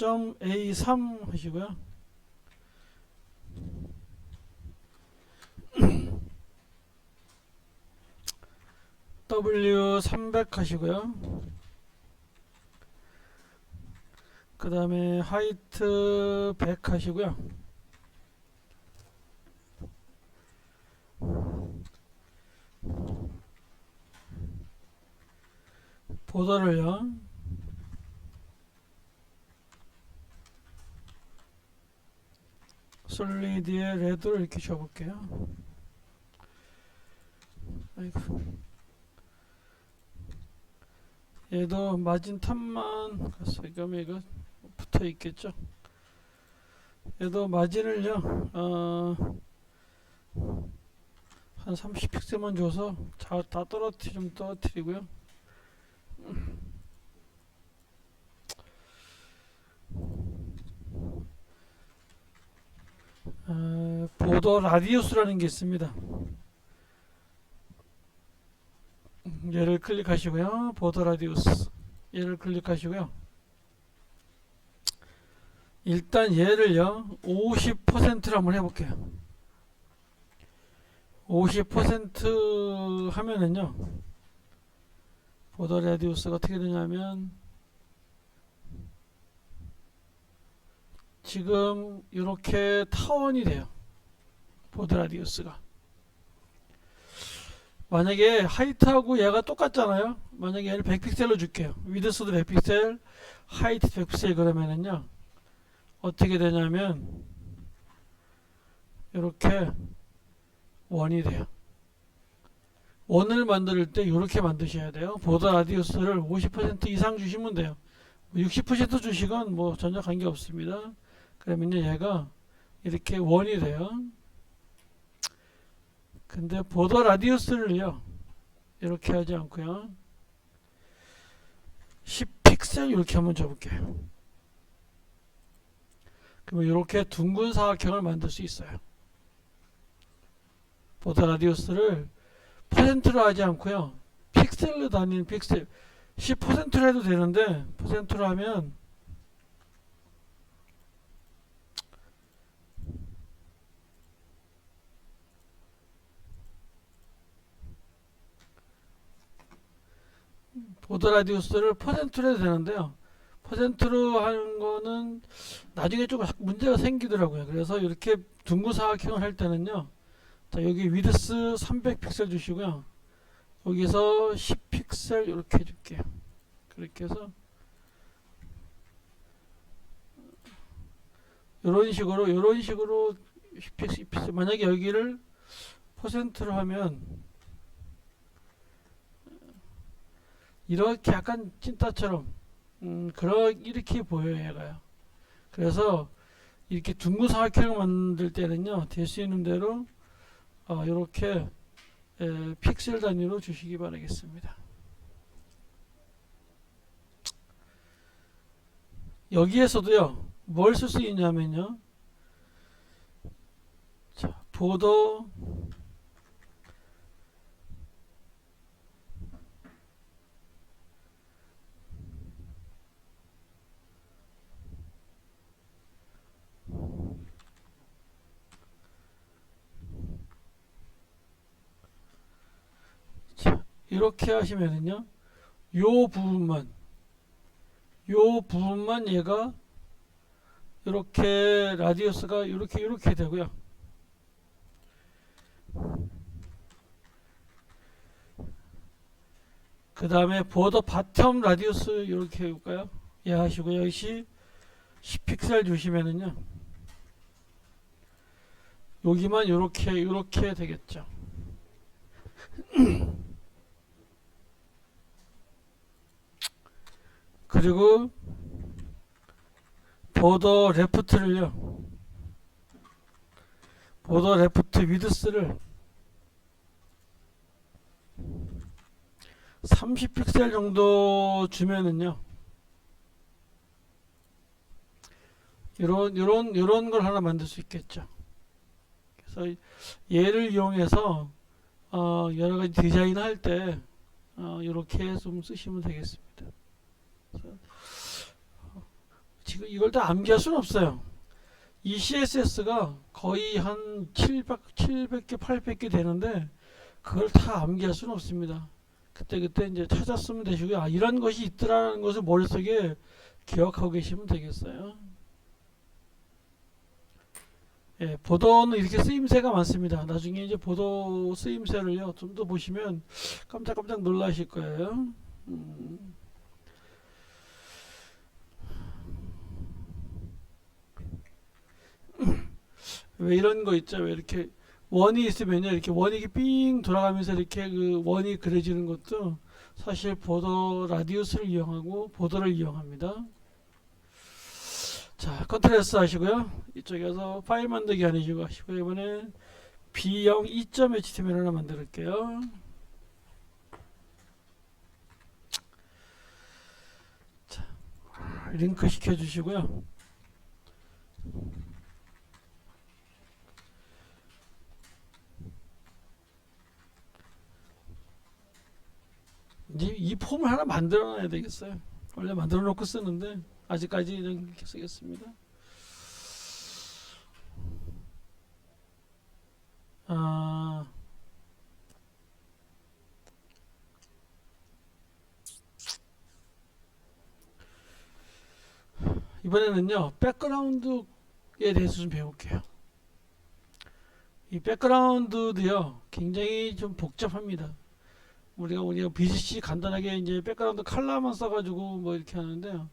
.A3 하시고요. W300 하시고요. 그 다음에 하이트 100 하시고요. 보더를요, 솔리드에 레드를 이렇게 줘볼게요. 아이고. 얘도 마진 탑만 갔어. 그러면 이거 붙어 있겠죠. 얘도 마진을요, 한 30픽셀만 줘서 다 좀 떨어뜨리고요. 보더 라디우스라는 게 있습니다. 얘를 클릭하시고요. 보더 라디우스 얘를 클릭하시고요. 일단 얘를요 50%로 한번 해볼게요. 50% 하면은요 보더 라디우스가 어떻게 되냐면 지금 이렇게 타원이 돼요. 보더 라디우스가 만약에 하이트하고 얘가 똑같잖아요. 만약에 얘를 100픽셀로 줄게요. 위드스도 100픽셀, 하이트 100픽셀 그러면은요 어떻게 되냐면 이렇게 원이 돼요. 원을 만들 때 이렇게 만드셔야 돼요. 보더 라디우스를 50% 이상 주시면 돼요. 60% 주시건 뭐 전혀 관계 없습니다. 그러면 얘가 이렇게 원이 돼요. 근데 보더 라디우스를요 이렇게 하지 않고요 10픽셀 이렇게 한번 줘볼게요. 그러면 이렇게 둥근 사각형을 만들 수 있어요. 보더 라디우스를 퍼센트로 하지 않고요 픽셀로 다니는 픽셀 10%로 해도 되는데 퍼센트로 하면 보더 라디우스를 퍼센트로 해도 되는데요 퍼센트로 하는 거는 나중에 좀 문제가 생기더라고요. 그래서 이렇게 둥근 사각형을 할 때는요 자 여기 위드스 300픽셀 주시고요 여기서 10픽셀 이렇게 해줄게요. 그렇게 해서 이런 식으로 10픽셀 만약에 여기를 퍼센트로 하면 이렇게 약간 찐따처럼 이렇게 보여요 얘가요. 그래서 이렇게 둥근 사각형을 만들 때는요 될 수 있는 대로 이렇게 픽셀 단위로 주시기 바라겠습니다. 여기에서도요 뭘 쓸 수 있냐면요 자 보더 자 이렇게 하시면은요 요 부분만 얘가 이렇게 라디우스가 이렇게 되고요. 그 다음에 보더 바텀 라디우스 이렇게 해볼까요? 예 하시고 여기 10픽셀 주시면은요 여기만 이렇게 되겠죠. 그리고 보더 레프트 위드스를 30픽셀 정도 주면은요 이런 걸 하나 만들 수 있겠죠. 그래서 얘를 이용해서 여러 가지 디자인 할 때 이렇게 좀 쓰시면 되겠습니다. 지금 이걸 다 암기할 수는 없어요. 이 CSS가 거의 한 700개, 800개 되는데 그걸 다 암기할 수는 없습니다. 그때 이제 찾았으면 되시고요. 아, 이런 것이 있더라는 것을 머릿속에 기억하고 계시면 되겠어요. 예, 보도는 이렇게 쓰임새가 많습니다. 나중에 이제 보도 쓰임새를요, 좀 더 보시면 깜짝깜짝 놀라실 거예요. 왜 이런 거 있죠? 왜 이렇게 원이 있으면요, 이렇게 원이 삥 돌아가면서 이렇게 그 원이 그려지는 것도 사실 보도 라디우스를 이용하고 보도를 이용합니다. 자, 컨트롤 S 하시고요. 이쪽에서 파일 만들기 아니시고 하시고, 이번에 B0 2.html 하나 만들게요. 자, 링크 시켜주시고요. 이 폼을 하나 만들어 놔야 되겠어요. 원래 만들어 놓고 쓰는데 아직까지 이렇게 쓰겠습니다. 아, 이번에는요, 백그라운드에 대해서 좀 배울게요. 이 백그라운드도요, 굉장히 좀 복잡합니다. 우리가 BGC 간단하게 이제 백그라운드 컬러만 써가지고 뭐 이렇게 하는데요.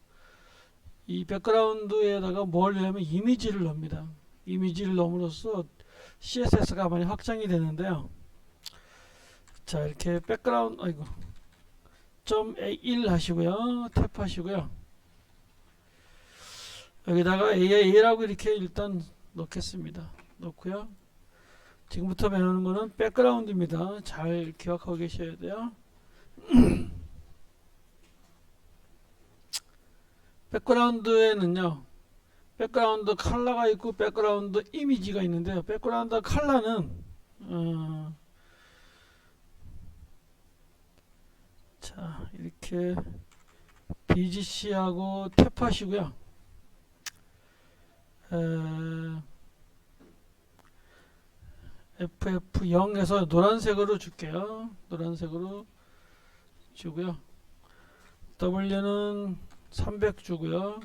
이 백그라운드에다가 뭘 넣으면 이미지를 넣습니다. 이미지를 넣음으로써 CSS가 많이 확장이 되는데요. 자, 이렇게 백그라운드, 아이고, .1 하시고요. 탭 하시고요. 여기다가 AI라고 이렇게 일단 넣겠습니다. 넣고요. 지금부터 배우는 거는 백그라운드입니다. 잘 기억하고 계셔야 돼요. 백그라운드에는요, 백그라운드 컬러가 있고 백그라운드 이미지가 있는데요. 백그라운드 컬러는 자, 이렇게 BGC하고 탭하시고요. FF0에서 노란색으로 줄게요. 노란색으로 주고요. W는 300 주고요.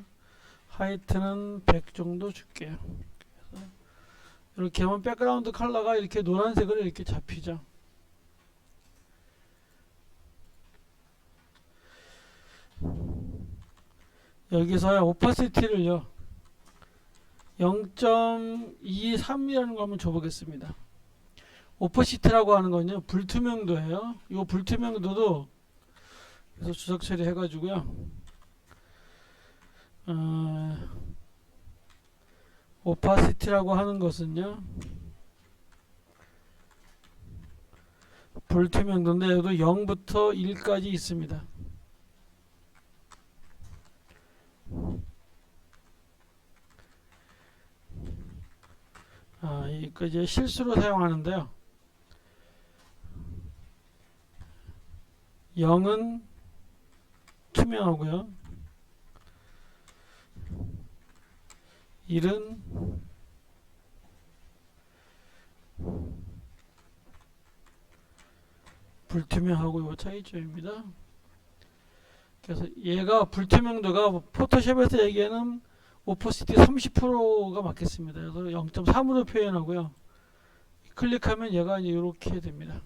하이트는 100 정도 줄게요. 이렇게 하면 백그라운드 컬러가 이렇게 노란색으로 이렇게 잡히죠. 여기서 오파시티를요 0.23이라는 거 한번 줘보겠습니다. 오퍼시티라고 하는 건요 불투명도예요. 이 불투명도도 그래서 주석 처리 해가지고요 오파시티라고 하는 것은요 불투명도인데 여기도 0부터 1까지 있습니다. 이거 이제 실수로 사용하는데요. 0은 투명하고요. 1은 불투명하고 요 차이점입니다. 그래서 얘가 불투명도가 포토샵에서 얘기하는 오퍼시티 30%가 맞겠습니다. 그래서 0.3으로 표현하고요. 클릭하면 얘가 이제 이렇게 됩니다.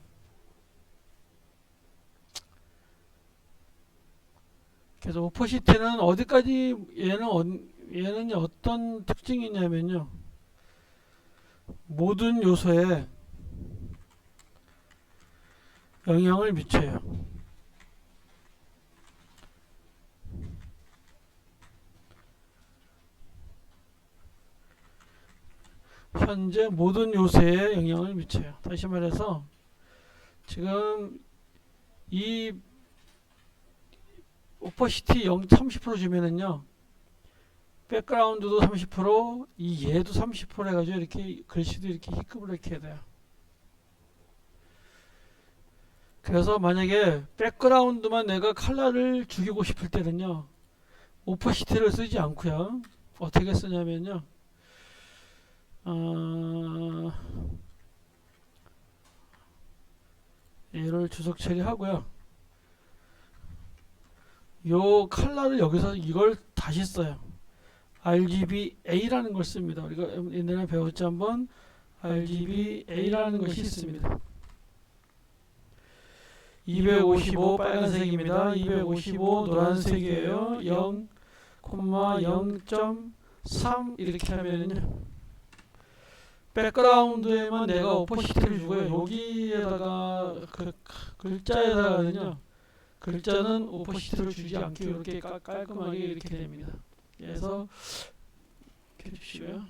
그래서 오퍼시티는 어디까지 얘는 어떤 특징이 있냐면요. 모든 요소에 영향을 미쳐요. 현재 모든 요소에 영향을 미쳐요. 다시 말해서 지금 이 오퍼시티 30% 주면은요 백그라운드도 30%, 이 얘도 30% 해가지고 이렇게 글씨도 이렇게 희급을 이렇게 해야 돼요. 그래서 만약에 백그라운드만 내가 컬러를 죽이고 싶을 때는요 오퍼시티를 쓰지 않고요. 어떻게 쓰냐면요. 얘를 주석 처리하고요. 요 컬러를 여기서 이걸 다시 써요. RGBA라는 걸 씁니다. 우리가 옛날에 배웠지 한번. RGBA라는 것이 있습니다. 255 빨간색입니다. 255 노란색이에요. 0, 0.3 이렇게 하면은요. 백그라운드에만 내가 오퍼시티를 주고요. 여기에다가 그 글자에다가는요. 글자는 오퍼시티를 주지 않게 이렇게 깔끔하게 이렇게 됩니다. 그래서 이렇게 해주시고요.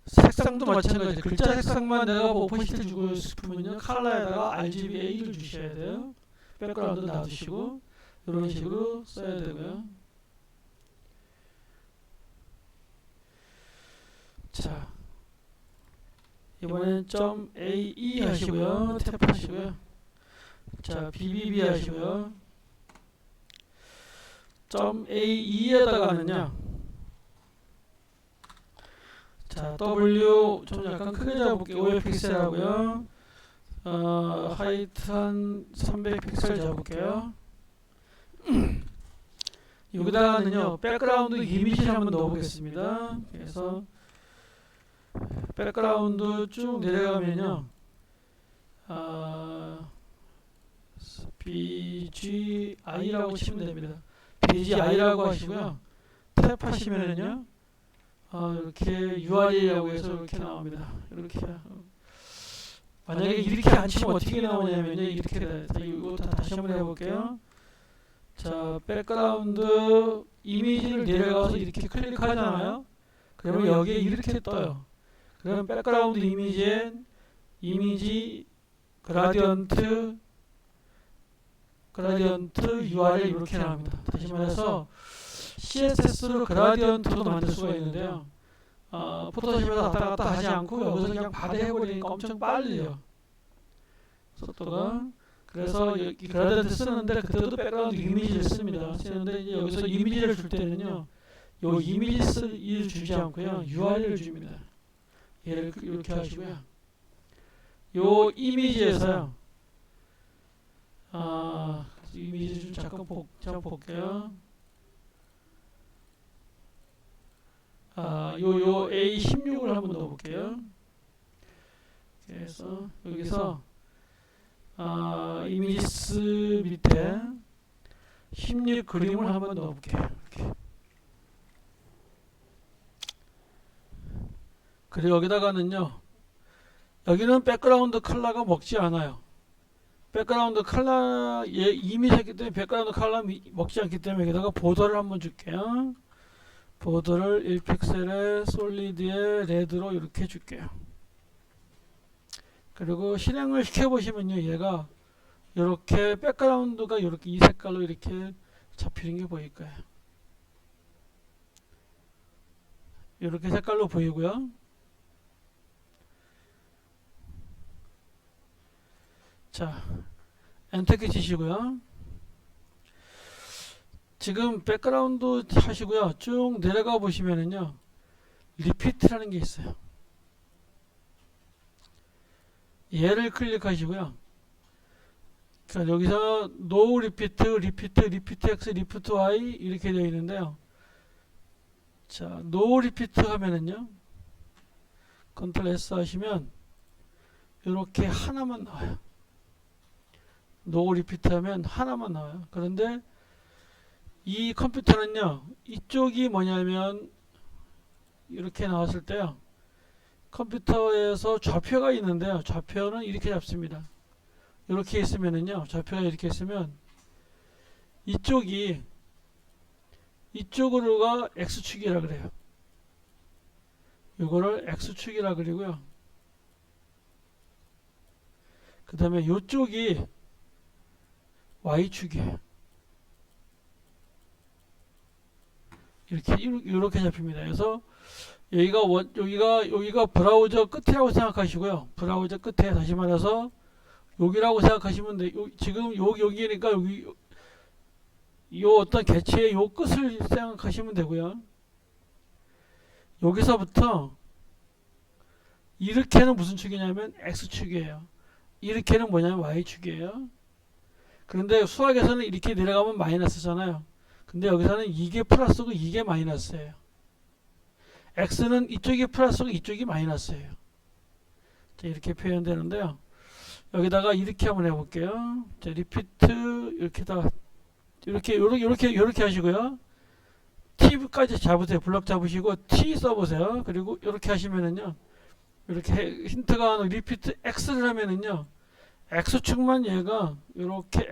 색상도 마찬가지. 글자 색상만 내가 오퍼시티를 주고 싶으면요. 컬러에다가 RGBA를 주셔야 돼요. 백그라운드 놔두시고 이런 식으로 써야 되고요. 자, 이번엔 .ae 하시고요. 탭하시고요. 자, bbb 하시고요. .ae에다가는요. 자, W 좀 약간 크게 잡을게요. 500 픽셀 하고요. 하이트 한 300 픽셀 잡을게요. 여기다가는요. 백그라운드 이미지를 한번 넣어보겠습니다. 그래서 백그라운드 쭉 내려가면요. BGI라고 치면 됩니다. BGI라고 하시고요. 탭 하시면은요. 이렇게 URL이라고 해서 이렇게 나옵니다. 이렇게. 만약에 이렇게 안 치면 어떻게 나오냐면요. 이렇게 돼요. 이거 다시 한번 해볼게요. 자, 백그라운드 이미지를 내려가서 이렇게 클릭하잖아요. 그러면 여기에 이렇게 떠요. 그러면 백그라운드 이미지엔 이미지 그라디언트 URL 이렇게 나옵니다. 다시 말해서 CSS로 그라디언트도 만들 수가 있는데요. 포토샵에서 왔다 갔다 하지 않고 여기서 그냥 바로 해버리니까 엄청 빨리요. 속도가. 그래서 여기 그라디언트 쓰는데 그때도 백그라운드 이미지를 씁니다. 쓰는데 이제 여기서 이미지를 줄 때는요. 요 이미지를 주지 않고요. URL을 줍니다. 얘를 이렇게 하시고요. 요 이미지에서요. 이미지 좀 잠깐 볼게요. 요 A16을 한번 넣어볼게요. 그래서 여기서 이미지스 밑에 16 그림을 한번 넣어볼게요. 이렇게. 그리고 여기다가는요. 여기는 백그라운드 컬러가 먹지 않아요. 백그라운드 컬러 이미지였기 때문에 백그라운드 컬러 먹지 않기 때문에 여기다가 보더를 한번 줄게요. 보더를 1픽셀에 솔리드에 레드로 이렇게 줄게요. 그리고 실행을 시켜보시면요. 얘가 이렇게 백그라운드가 이렇게 이 색깔로 이렇게 잡히는 게 보일 거예요. 이렇게 색깔로 보이고요. 자, 엔터키 치시고요. 지금 백그라운드 하시고요. 쭉 내려가 보시면은요. 리피트라는 게 있어요. 얘를 클릭하시고요. 그러니까 여기서 no repeat, repeat x, repeat y 이렇게 되어 있는데요. 자, no repeat 하면은요. 컨트롤 S 하시면 이렇게 하나만 나와요. no repeat 하면 하나만 나와요. 그런데 이 컴퓨터는요. 이쪽이 뭐냐면 이렇게 나왔을 때요. 컴퓨터에서 좌표가 있는데요. 좌표는 이렇게 잡습니다. 이렇게 있으면은요. 좌표가 이렇게 있으면 이쪽으로가 X축이라 그래요. 이거를 X축이라 그리고요. 그 다음에 이쪽이 Y축이에요. 이렇게 잡힙니다. 그래서 여기가 브라우저 끝이라고 생각하시고요. 브라우저 끝에 다시 말해서 여기라고 생각하시면 돼. 지금 여기니까 요 어떤 개체의 요 끝을 생각하시면 되고요. 여기서부터 이렇게는 무슨 축이냐면 X축이에요. 이렇게는 뭐냐면 Y축이에요. 그런데 수학에서는 이렇게 내려가면 마이너스잖아요. 근데 여기서는 이게 플러스고 이게 마이너스예요. X는 이쪽이 플러스고 이쪽이 마이너스예요. 자, 이렇게 표현되는데요. 여기다가 이렇게 한번 해볼게요. 자, 리피트 이렇게다가 이렇게 하시고요. T까지 잡으세요. 블럭 잡으시고 T 써보세요. 그리고 이렇게 하시면은요. 이렇게 힌트가 리피트 X를 하면은요. X축만 얘가 이렇게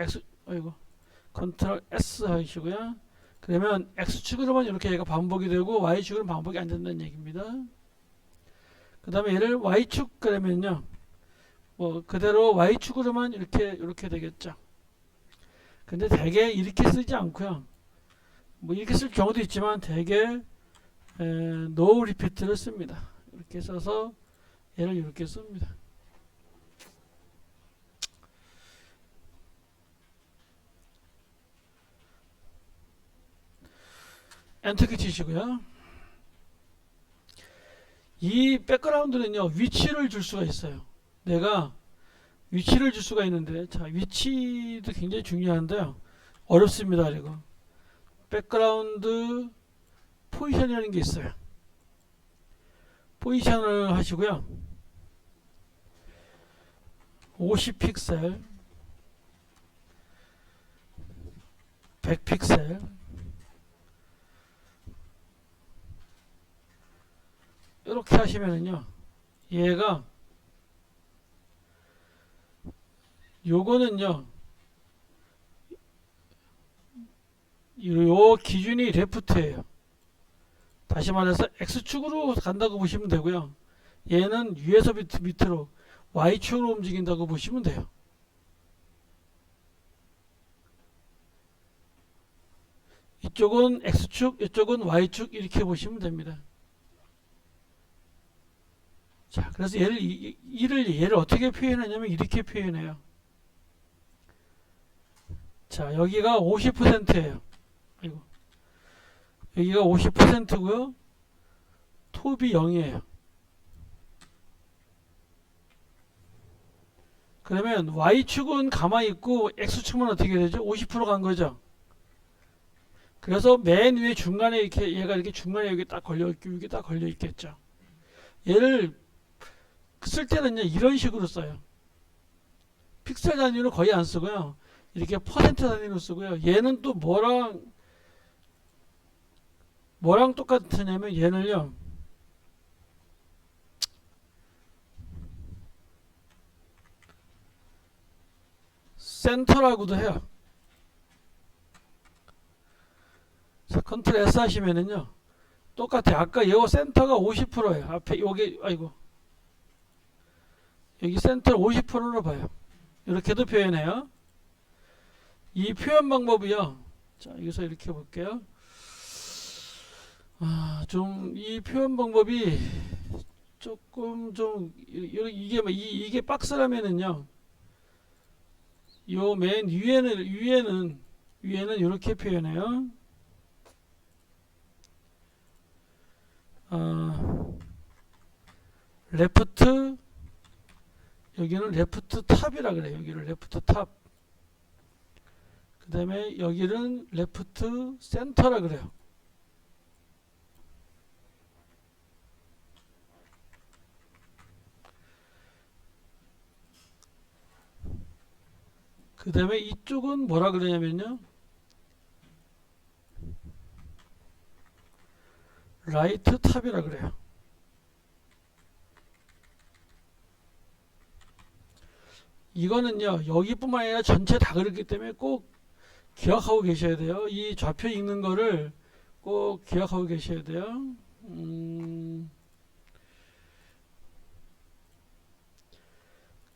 아이고 컨트롤 S 하시고요. 그러면 X축으로만 이렇게 얘가 반복이 되고 Y축으로는 반복이 안 된다는 얘기입니다. 그 다음에 얘를 Y축 그러면요. 뭐 그대로 Y축으로만 이렇게 되겠죠. 근데 대개 이렇게 쓰지 않고요. 뭐 이렇게 쓸 경우도 있지만 대개 no repeat를 씁니다. 이렇게 써서 얘를 이렇게 씁니다. 엔터키 치시고요. 이 백그라운드는요. 위치를 줄 수가 있어요. 내가 위치를 줄 수가 있는데 자 위치도 굉장히 중요한데요. 어렵습니다. 이거 백그라운드 포지션이라는 게 있어요. 포지션을 하시고요. 50픽셀 100픽셀 이렇게 하시면은요. 얘가 요거는요. 요 기준이 레프트예요. 다시 말해서 X축으로 간다고 보시면 되고요. 얘는 위에서 밑으로 Y축으로 움직인다고 보시면 돼요. 이쪽은 X축, 이쪽은 Y축 이렇게 보시면 됩니다. 자, 그래서 얘를 어떻게 표현하냐면 이렇게 표현해요. 자, 여기가 50%예요. 아이고. 여기가 50%고요. 톱이 0이에요. 그러면 Y축은 가만히 있고 X축은 어떻게 되죠? 50%간 거죠. 그래서 맨 위에 중간에 얘가 이렇게 중간에 여기 딱 걸려 있겠죠. 얘를 쓸 때는요, 이런 식으로 써요. 픽셀 단위로 거의 안 쓰고요. 이렇게 퍼센트 단위로 쓰고요. 얘는 또 뭐랑 똑같으냐면 얘는요. 센터라고도 해요. 자, 컨트롤 S 하시면은요. 똑같아요. 아까 이 센터가 50%예요. 앞에 여기 아이고. 여기 센터를 50%로 봐요. 이렇게도 표현해요. 이 표현 방법이요. 자, 여기서 이렇게 볼게요. 이 표현 방법이 조금 좀 이게 박스라면은요. 요 맨 위에는 이렇게 표현해요. 레프트 여기는 레프트 탑이라 그래요. 여기를 레프트 탑. 그 다음에 여기는 레프트 센터라 그래요. 그 다음에 이쪽은 뭐라 그러냐면요. 라이트 탑이라 그래요. 이거는요. 여기뿐만 아니라 전체 다 그렇기 때문에 꼭 기억하고 계셔야 돼요. 이 좌표 읽는 거를 꼭 기억하고 계셔야 돼요.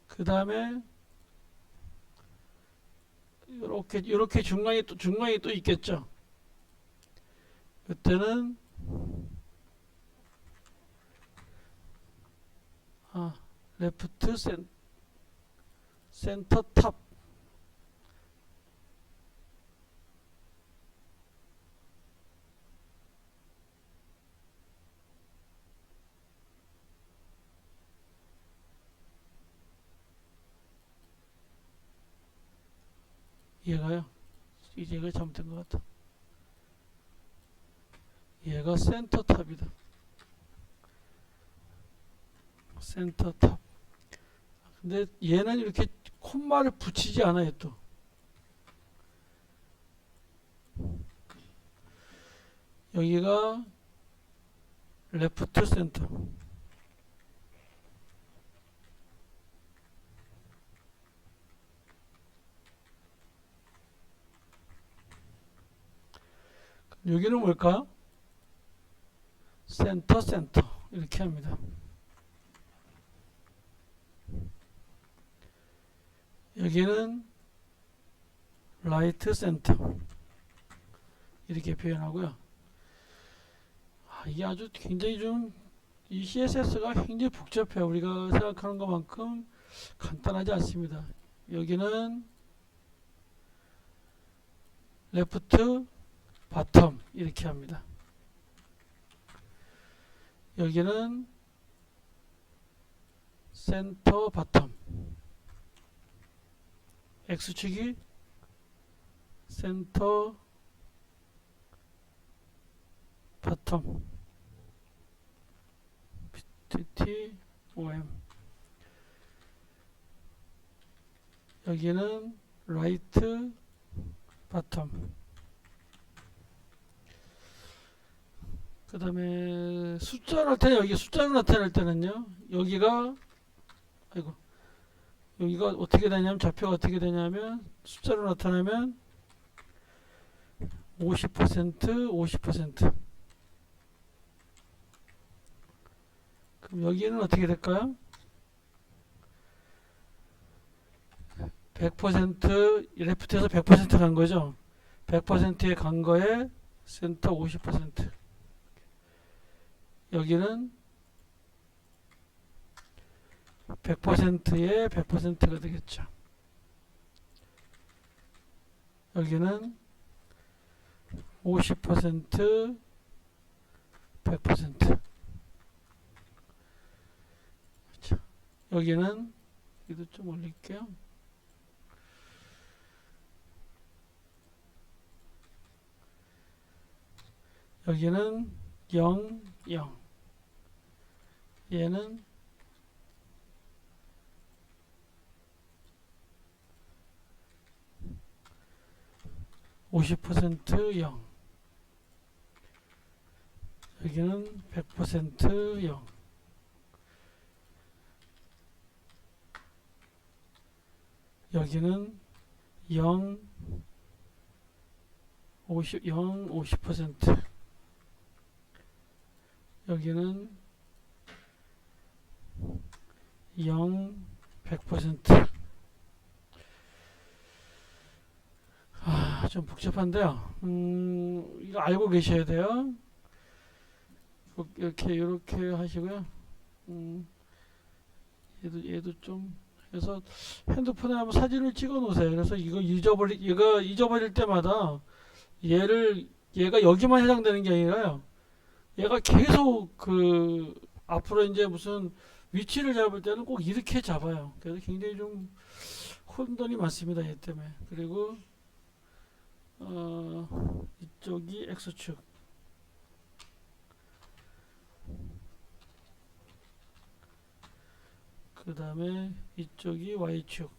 그 다음에 이렇게 중간이 또 있겠죠. 그때는 레프트 센터 탑 얘가요. 이제 이거 잘못된 것 같다. 얘가 센터 탑이다. 센터 탑. 근데 얘는 이렇게 콤마를 붙이지 않아요. 또 여기가 레프트 센터. 여기는 뭘까요? 센터 센터 이렇게 합니다. 여기는 라이트 센터 이렇게 표현하고요. 이게 아주 굉장히 좀 이 CSS가 굉장히 복잡해요. 우리가 생각하는 것만큼 간단하지 않습니다. 여기는 레프트 바텀 이렇게 합니다. 여기는 센터 바텀, X축이 센터 바텀, TTOM. 여기는 라이트 바텀. 그 다음에 숫자를 나타내, 여기 숫자를 나타낼 때는요, 여기가, 아이고, 여기가 어떻게 되냐면, 좌표가 어떻게 되냐면, 숫자로 나타내면 50%, 50%. 그럼 여기는 어떻게 될까요? 100% 레프트에서 100% 간 거죠. 100%에 간 거에 센터 50%. 여기는 100%에 100%가 되겠죠. 여기는 50% 100%. 그렇죠. 여기는 이도 좀 올릴게요. 여기는 0, 0. 얘는 50% 0. 여기는 100% 0. 여기는 0, 50, 0, 50%. 여기는 0, 100%. 좀 복잡한데요. 이거 알고 계셔야 돼요. 이렇게 하시고요. 얘도 좀 해서 핸드폰에 한번 사진을 찍어 놓으세요. 그래서 이거 잊어버릴 때마다 얘가 여기만 해당되는 게 아니라요. 얘가 계속 앞으로 이제 무슨 위치를 잡을 때는 꼭 이렇게 잡아요. 그래서 굉장히 좀 혼돈이 많습니다. 얘 때문에. 그리고 이쪽이 X축. 그 다음에 이쪽이 Y축.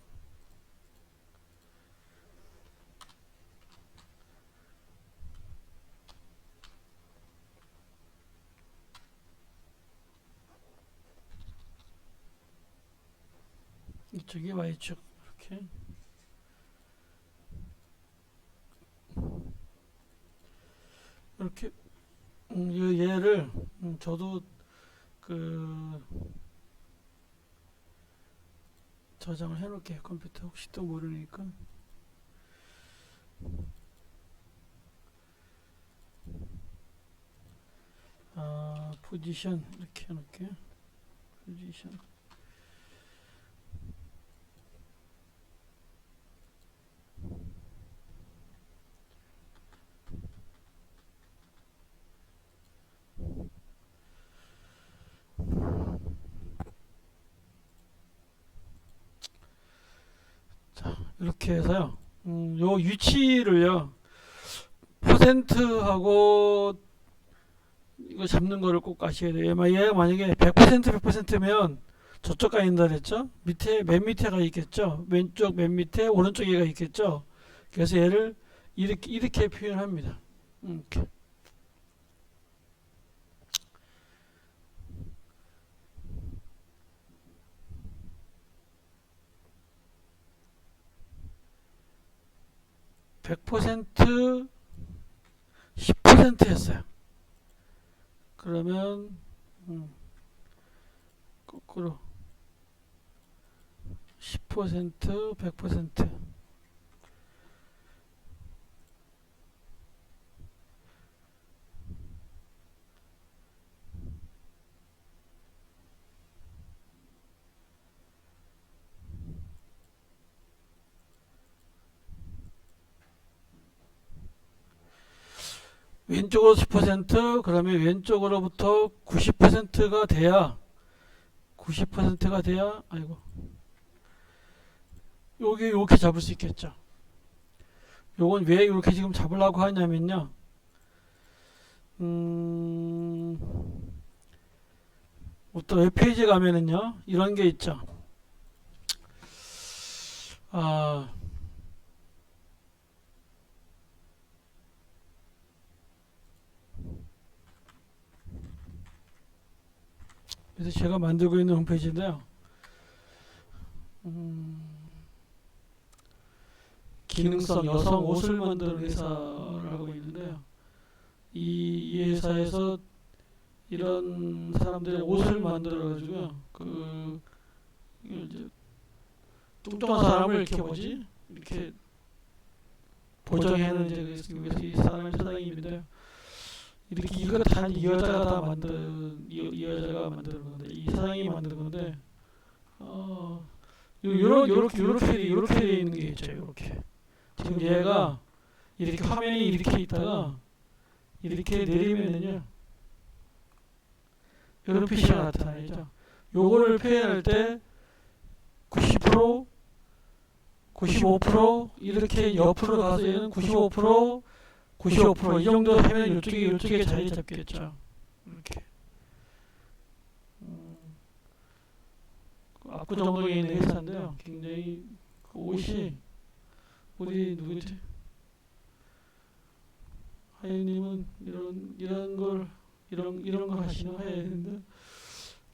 이쪽이 Y축. 이렇게. 이렇게 얘를 저도 저장을 해놓을게요. 컴퓨터 혹시 또 모르니까. 포지션 이렇게 해놓을게요. 포지션. 이렇게 해서요. 요 위치를요, 퍼센트하고 이거 잡는 거를 꼭 아셔야 돼요. 얘가 만약에 100%면 저쪽 가 있는다 그랬죠? 밑에, 맨 밑에가 있겠죠? 왼쪽 맨 밑에, 오른쪽에가 있겠죠? 그래서 얘를 이렇게 표현합니다. 이렇게. (100%) 10% 했어요. 그러면 거꾸로 10% 100%. 왼쪽으로 10%, 그러면 왼쪽으로부터 90%가 돼야, 90%가 돼야, 아이고, 요게 이렇게 잡을 수 있겠죠. 요건 왜 이렇게 지금 잡으려고 하냐면요, 어떤 웹페이지 가면은요, 이런 게 있죠. 그래서 제가 만들고 있는 홈페이지인데요. 기능성 여성 옷을 만드는 회사라고 있는데요. 이 회사에서 이런 사람들의 옷을 만들어가지고요. 이제 뚱뚱한 사람을 이렇게 뭐지? 이렇게 보정해는 이제 이 사람의 사장님인데요. 이렇게 이거 다 이 여자가 다 만든 이 여자가 만드는 건데 이 사장이 만드는 건데 요렇게 돼 있는 게 있죠. 요렇게 지금 얘가 이렇게 화면이 이렇게 있다가 이렇게 내리면은요 이런 표시가 나타나죠. 요거를 표현할 때 90% 95% 이렇게 옆으로 가서 얘는 95% 95%이 정도 하면 이쪽에 자리 잡겠죠. 이렇게 압구정동에 있는 회사인데요. 굉장히 그 옷이 우리 누구지? 하연님은 이런 걸 하시는 하연인데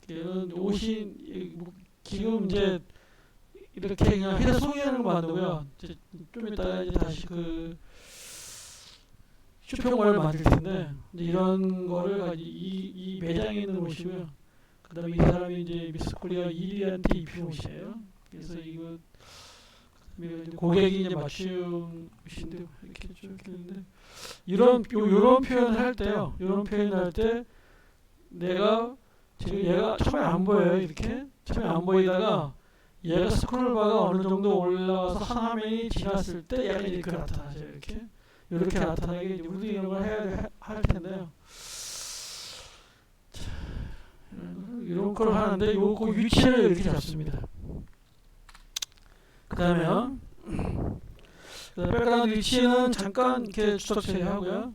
이런 옷이 지금 이제 이렇게 그냥 회사 소개하는 거 만들고요. 좀 이따가 이제 다시 쇼핑몰을 만들 텐데 이런 거를 가지고 이 매장에 있는 옷이고요. 그다음에 이 사람이 이제 미스 코리아 1위한테 입힌 옷이에요. 그래서 이거 고객이 이제 맞춤 옷인데 이렇게 쭉 있는데 이런 표현을 할 때요. 이런 표현을 할 때 내가 지금 얘가 처음에 안 보여요. 이렇게 처음에 안 보이다가 얘가 스크롤바가 어느 정도 올라와서 한 화면이 지났을 때 약간 이렇게 나타나죠. 이렇게 나타나게 우리도 이런 걸 해야 할 텐데요. 자, 이런 걸 하는데 요거 위치를 이렇게 잡습니다. 그 다음에 백그라운드 위치는 잠깐 이렇게 주석 처리하고요.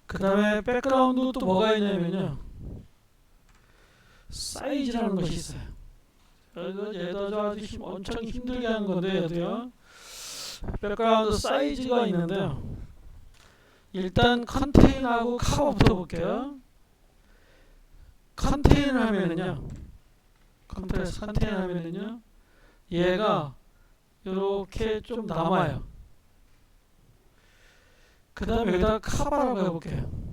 그 다음에 백그라운드 또 뭐가 있냐면요. 사이즈라는 것이 있어요. 얘도 아주 엄청 힘들게 하는 건데 얘도요. 백그라운드 사이즈가 있는데요. 일단 컨테인하고 커버부터 볼게요. 컨테인 하면은요. 컨테인 하면은요. 얘가 이렇게 좀 남아요. 그 다음에 여기다가 커버라고 해볼게요.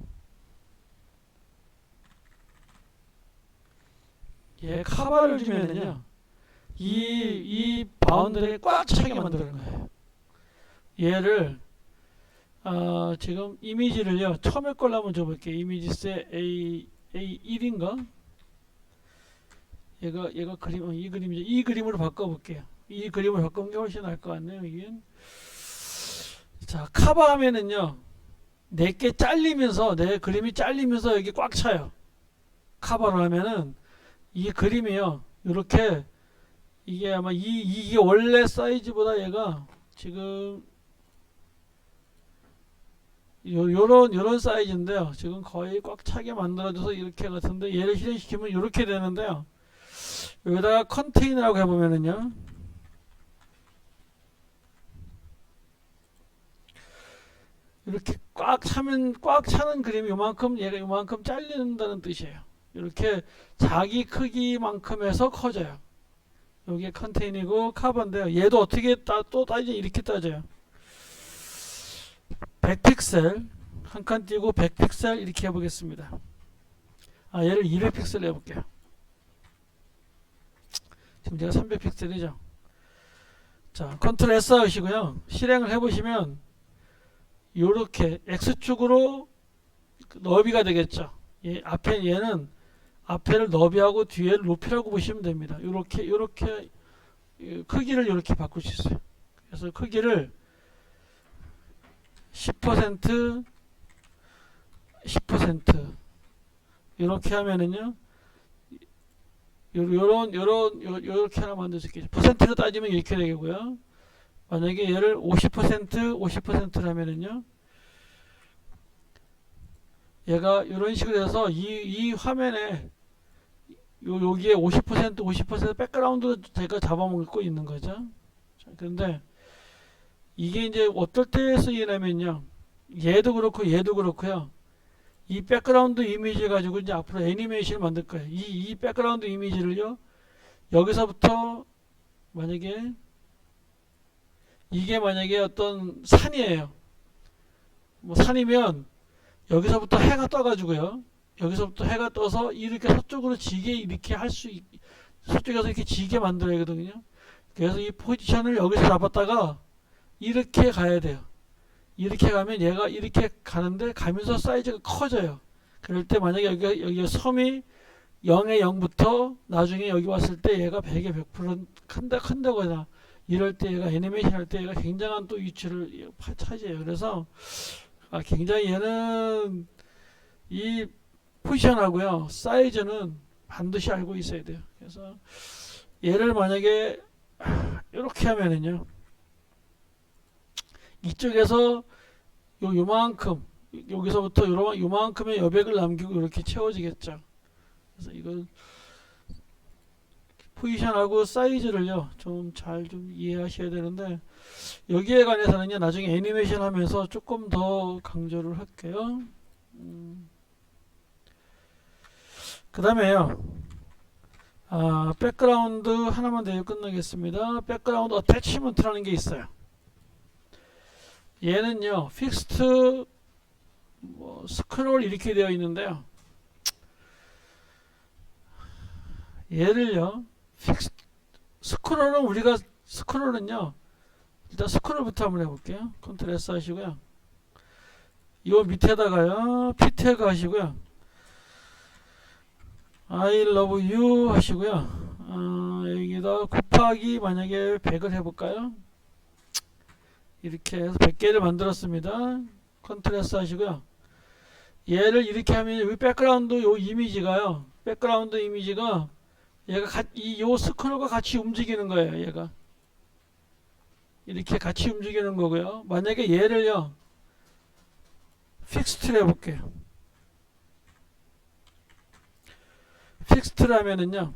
얘 커버를 주면은요. 이 바운드를 꽉 차게 만드는 거예요. 얘를 지금 이미지를요. 처음에 걸로 한번 줘볼게요. 이미지세 A1인가? 얘가 그림, 이 그림이죠. 이 그림으로 바꿔볼게요. 이 그림을 바꾸는 게 훨씬 나을 것 같네요. 이게. 자, 커버하면은요. 내게 잘리면서, 내 그림이 잘리면서 여기 꽉 차요. 커버를 하면은, 이 그림이요. 이렇게 이게 아마 이게 원래 사이즈보다 얘가 지금 요런 사이즈인데요. 지금 거의 꽉 차게 만들어져서 이렇게 같은데 얘를 실행시키면 이렇게 되는데요. 여기다가 컨테이너라고 해보면은요. 이렇게 꽉 차는 그림이 요만큼 얘가 요만큼 잘린다는 뜻이에요. 이렇게 자기 크기만큼에서 커져요. 여기에 컨테이너고 카본인데요. 얘도 어떻게 또 따지죠? 이렇게 따져요. 100픽셀 한 칸 띄고 100픽셀 이렇게 해보겠습니다. 얘를 200픽셀 해볼게요. 지금 제가 300픽셀이죠. 자, 컨트롤 S 하시고요. 실행을 해보시면 요렇게 X축으로 너비가 되겠죠. 얘는 앞에를 너비하고 뒤에를 높이라고 보시면 됩니다. 요렇게 크기를 요렇게 바꿀 수 있어요. 그래서 크기를 10% 이렇게 하면은요, 요렇게 하나 만들 수 있겠죠. 퍼센트로 따지면 이렇게 되겠고요. 만약에 얘를 50%를 하면은요, 얘가 이런 식으로 해서 이 화면에 여기에 50% 백그라운드로 제가 잡아먹고 있는 거죠. 그런데 이게 이제 어떨 때 쓰이냐면요, 얘도 그렇고 얘도 그렇고요. 이 백그라운드 이미지 가지고 이제 앞으로 애니메이션을 만들 거예요. 이 백그라운드 이미지를요, 여기서부터 만약에 이게 만약에 어떤 산이에요. 뭐 산이면 여기서부터 해가 떠가지고요. 여기서부터 해가 떠서 이렇게 서쪽으로 지게 이렇게 서쪽에서 이렇게 지게 만들어야 되거든요. 그래서 이 포지션을 여기서 잡았다가 이렇게 가야 돼요. 이렇게 가면 얘가 이렇게 가는데 가면서 사이즈가 커져요. 그럴 때 만약에 여기 섬이 0에 0부터 나중에 여기 왔을 때 얘가 100에 100% 큰다거나 이럴 때 얘가 애니메이션 할 때 얘가 굉장한 또 위치를 차지해요. 그래서 굉장히 얘는 이 포지션하고요, 사이즈는 반드시 알고 있어야 돼요. 그래서 얘를 만약에 이렇게 하면은요, 이쪽에서 요만큼, 여기서부터 요만큼의 여백을 남기고 이렇게 채워지겠죠. 그래서 이걸 포지션하고 사이즈를요, 좀 잘 좀 이해하셔야 되는데, 여기에 관해서는요, 나중에 애니메이션 하면서 조금 더 강조를 할게요. 그 다음에요, 백그라운드 하나만 더 끝내겠습니다. 백그라운드 어태치먼트라는 게 있어요. 얘는요, 픽스트 스크롤 이렇게 되어 있는데요, 얘를요, 스크롤은요, 일단 스크롤부터 한번 해볼게요. 컨트롤 S 하시고요, 요 밑에다가요, 피태그 하시고요, I love you 하시고요, 여기다 곱하기 만약에 100을 해볼까요? 이렇게 해서 100개를 만들었습니다. 컨트롤 S 하시고요, 얘를 이렇게 하면 여기 백그라운드 요 이미지가요, 백그라운드 이미지가 얘가 요 스크롤과 같이 움직이는 거예요. 얘가 이렇게 같이 움직이는 거고요. 만약에 얘를요, 픽스트를 해볼게요. 픽스트를 하면은요,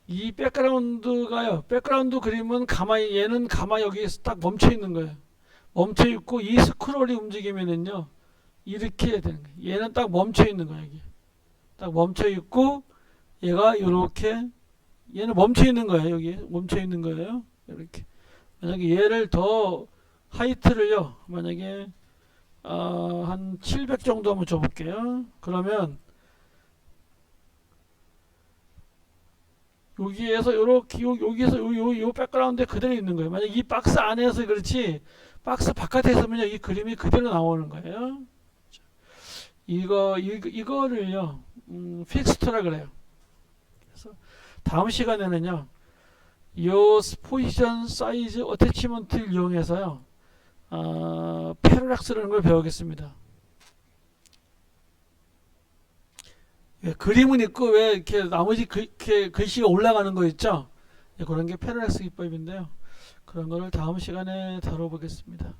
이 백그라운드가요, 백그라운드 그림은 얘는 가만히 여기에서 딱 멈춰 있는 거예요. 멈춰 있고 이 스크롤이 움직이면은요, 이렇게 해야 되는 거예요. 얘는 딱 멈춰 있는 거예요. 여기 딱 멈춰 있고 얘가 이렇게, 얘는 멈춰 있는 거예요. 여기 멈춰 있는 거예요. 이렇게. 만약에 얘를 더 하이트를요, 만약에 한 700 정도 한번 줘볼게요. 그러면 여기에서 요렇게 여기에서 요 백그라운드에 그대로 있는 거예요. 만약 이 박스 안에서 그렇지 박스 바깥에 있으면 이 그림이 그대로 나오는 거예요. 이거를요, 픽스트라 그래요. 그래서 다음 시간에는요, 요 포지션 사이즈 어태치먼트를 이용해서요, 패러락스라는 걸 배우겠습니다. 왜 그림은 있고 왜 이렇게 나머지 이렇게 글씨가 올라가는 거 있죠? 예, 그런 게 패러렉스 기법인데요. 그런 거를 다음 시간에 다뤄보겠습니다.